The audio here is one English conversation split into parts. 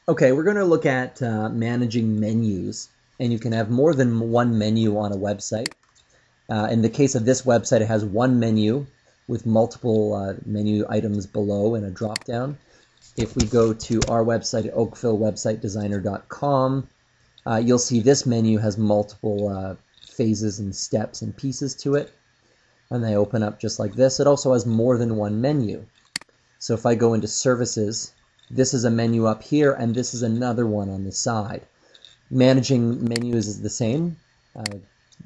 Okay, we're going to look at managing menus, and you can have more than one menu on a website. In the case of this website, it has one menu with multiple menu items below and a drop-down. If we go to our website at oakvillewebsitedesigner.com, you'll see this menu has multiple phases and steps and pieces to it, and they open up just like this. It also has more than one menu. So if I go into services, this is a menu up here, and this is another one on the side. Managing menus is the same.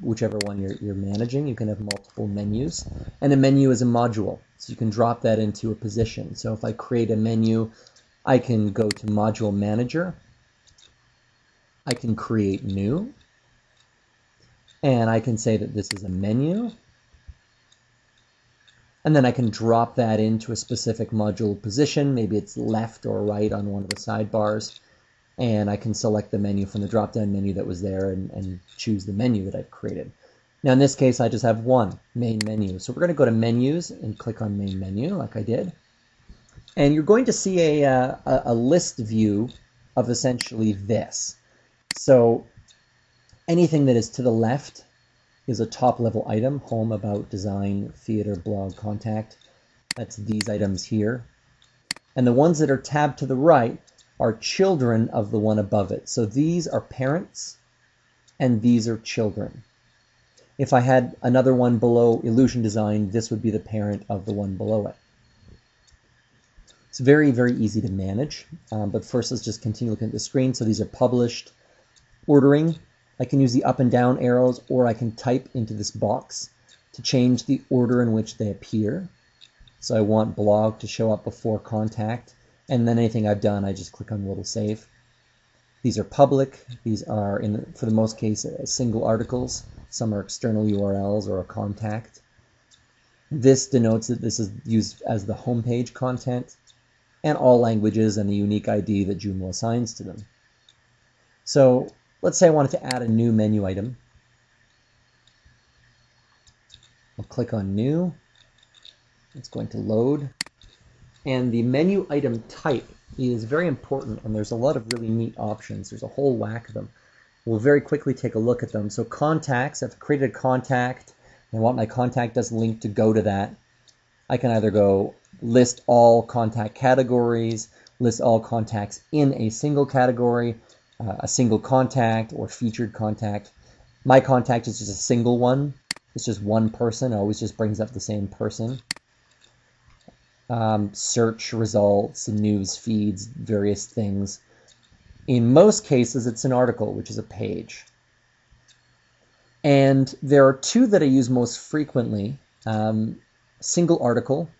Whichever one you're managing, you can have multiple menus. And a menu is a module, so you can drop that into a position. So if I create a menu, I can go to Module Manager. I can create new. And I can say that this is a menu. And then I can drop that into a specific module position. Maybe it's left or right on one of the sidebars. And I can select the menu from the drop-down menu that was there and choose the menu that I've created. Now in this case, I just have one, main menu. So we're going to go to menus and click on main menu like I did. And you're going to see a list view of essentially this. So anything that is to the left is a top-level item: home, about, design, theater, blog, contact. That's these items here. And the ones that are tabbed to the right are children of the one above it. So these are parents, and these are children. If I had another one below Illusion Design, this would be the parent of the one below it. It's very, very easy to manage. But first, let's just continue looking at the screen. So these are published. Ordering, I can use the up and down arrows, or I can type into this box to change the order in which they appear. So I want blog to show up before contact, and then anything I've done, I just click on little save. These are public. These are, for the most case, single articles. Some are external URLs or a contact. This denotes that this is used as the homepage content, and all languages and the unique ID that Joomla assigns to them. So let's say I wanted to add a new menu item. I'll click on new. It's going to load. And the menu item type is very important, and there's a lot of really neat options. There's a whole whack of them. We'll very quickly take a look at them. So contacts, I've created a contact, and I want my contact us link to go to that. I can either go list all contact categories, list all contacts in a single category, a single contact, or featured contact. My contact is just a single one. It's just one person. It always just brings up the same person. Search results, news feeds, various things. In most cases, it's an article, which is a page. And there are two that I use most frequently. Single article,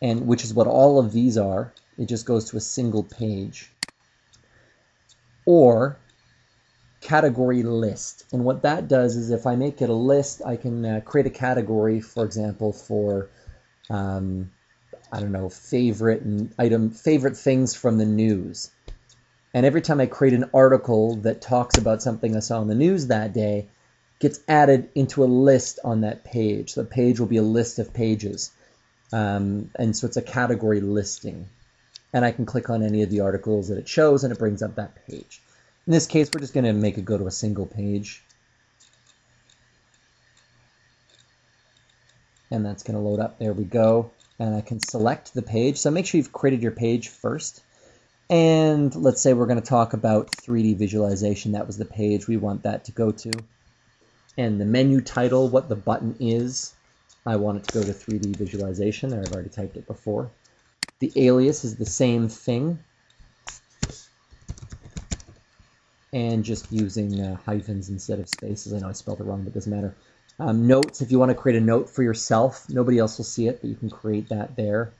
and which is what all of these are. It just goes to a single page. Or category list. And what that does is if I make it a list, I can create a category, for example, for I don't know, favorite things from the news. And every time I create an article that talks about something I saw in the news that day, gets added into a list on that page. The page will be a list of pages. And so it's a category listing. And I can click on any of the articles that it shows, and it brings up that page. In this case, we're just going to make it go to a single page. And that's going to load up. There we go. And I can select the page. So make sure you've created your page first. And let's say we're going to talk about 3D visualization. That was the page we want that to go to. And the menu title, what the button is, I want it to go to 3D visualization. There, I've already typed it before. The alias is the same thing. And just using hyphens instead of spaces. I know I spelled it wrong, but it doesn't matter. Notes, if you want to create a note for yourself, nobody else will see it, but you can create that there.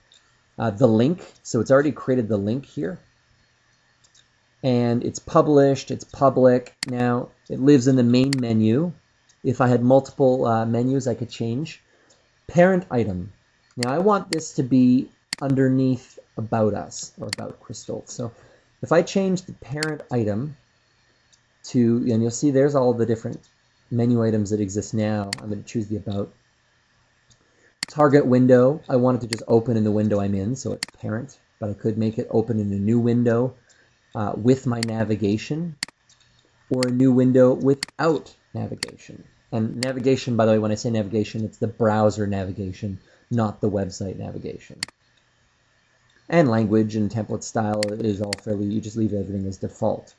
The link, so it's already created the link here. And it's published, it's public. Now, it lives in the main menu. If I had multiple menus, I could change. Parent item. Now, I want this to be underneath About Us, or About Crystal. So if I change the parent item to, and you'll see there's all the different menu items that exist now. I'm going to choose the About. Target window, I want it to just open in the window I'm in, so it's parent, but I could make it open in a new window. with my navigation, or a new window without navigation. And navigation, by the way, when I say navigation, it's the browser navigation, not the website navigation. And language and template style is all fairly, you just leave everything as default.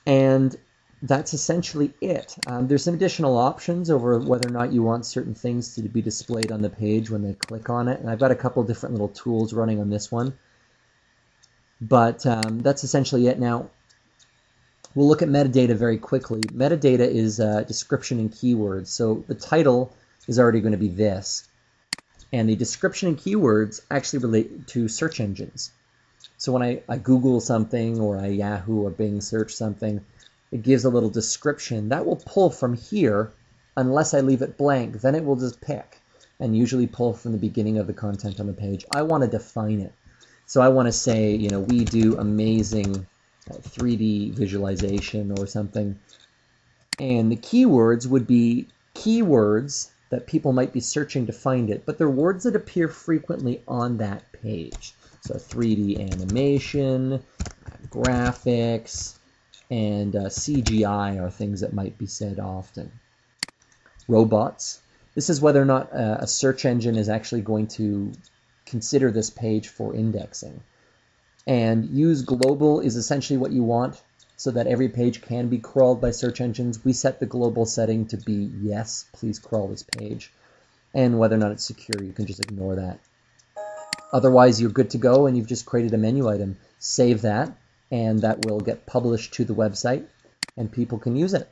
And that's essentially it. There's some additional options over whether or not you want certain things to be displayed on the page when they click on it. And I've got a couple different little tools running on this one. But that's essentially it. Now, we'll look at metadata very quickly. Metadata is description and keywords. So the title is already going to be this. And the description and keywords actually relate to search engines. So when I Google something, or I Yahoo or Bing search something, it gives a little description. That will pull from here unless I leave it blank. Then it will just pick and usually pull from the beginning of the content on the page. I want to define it. So I want to say, you know, we do amazing 3D visualization or something. And the keywords would be keywords that people might be searching to find it, but they're words that appear frequently on that page. So 3D animation, graphics, and CGI are things that might be said often. Robots. This is whether or not a search engine is actually going to consider this page for indexing. And use global is essentially what you want so that every page can be crawled by search engines. We set the global setting to be yes, please crawl this page. And whether or not it's secure, you can just ignore that. Otherwise, you're good to go and you've just created a menu item. Save that, and that will get published to the website and people can use it.